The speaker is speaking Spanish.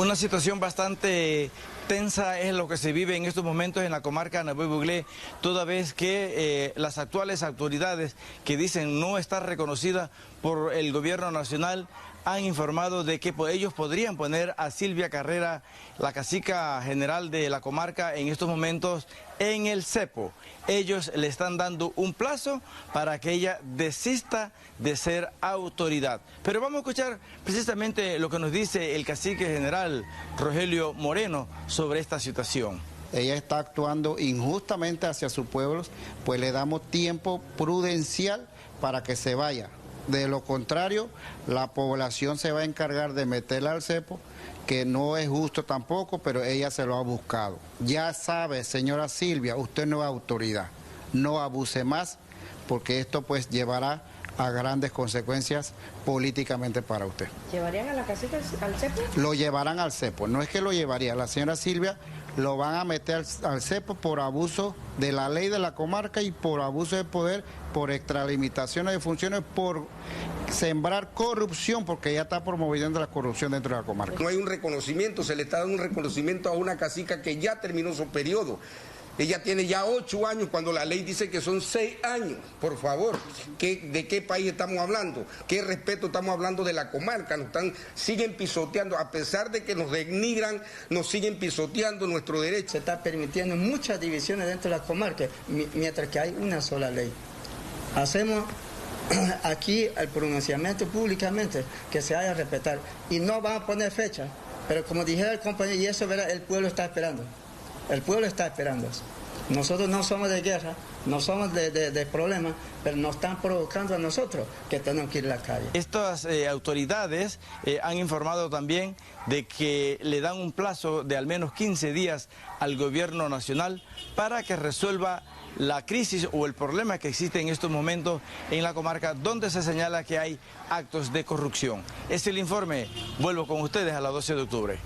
Una situación bastante tensa es lo que se vive en estos momentos en la comarca Napoy Buglé, toda vez que las actuales autoridades que dicen no estar reconocidas por el gobierno nacional han informado de que ellos podrían poner a Silvia Carrera, la cacica general de la comarca, en estos momentos en el cepo. Ellos le están dando un plazo para que ella desista de ser autoridad. Pero vamos a escuchar precisamente lo que nos dice el cacique general Rogelio Moreno sobre esta situación. Ella está actuando injustamente hacia sus pueblos, pues le damos tiempo prudencial para que se vaya. De lo contrario, la población se va a encargar de meterla al cepo, que no es justo tampoco, pero ella se lo ha buscado. Ya sabe, señora Silvia, usted no es autoridad, no abuse más, porque esto pues llevará a grandes consecuencias políticamente para usted. ¿Llevarían a la casita al cepo? Lo llevarán al cepo, no es que lo llevaría, la señora Silvia lo van a meter al cepo por abuso de la ley de la comarca y por abuso de poder, por extralimitaciones de funciones, por sembrar corrupción, porque ella está promoviendo la corrupción dentro de la comarca. No hay un reconocimiento, se le está dando un reconocimiento a una cacica que ya terminó su periodo. Ella tiene ya 8 años cuando la ley dice que son 6 años. Por favor, ¿de qué país estamos hablando? ¿Qué respeto estamos hablando de la comarca? Siguen pisoteando, a pesar de que nos denigran, nos siguen pisoteando nuestro derecho. Se está permitiendo muchas divisiones dentro de la comarca, mientras que hay una sola ley. Hacemos aquí el pronunciamiento públicamente que se haya respetar y no van a poner fecha, pero como dijera el compañero, y eso verá, el pueblo está esperando. El pueblo está esperando eso. Nosotros no somos de guerra, no somos de problemas, pero nos están provocando a nosotros que tenemos que ir a la calle. Estas autoridades han informado también de que le dan un plazo de al menos 15 días al gobierno nacional para que resuelva la crisis o el problema que existe en estos momentos en la comarca, donde se señala que hay actos de corrupción. Es el informe. Vuelvo con ustedes a las 12 de octubre.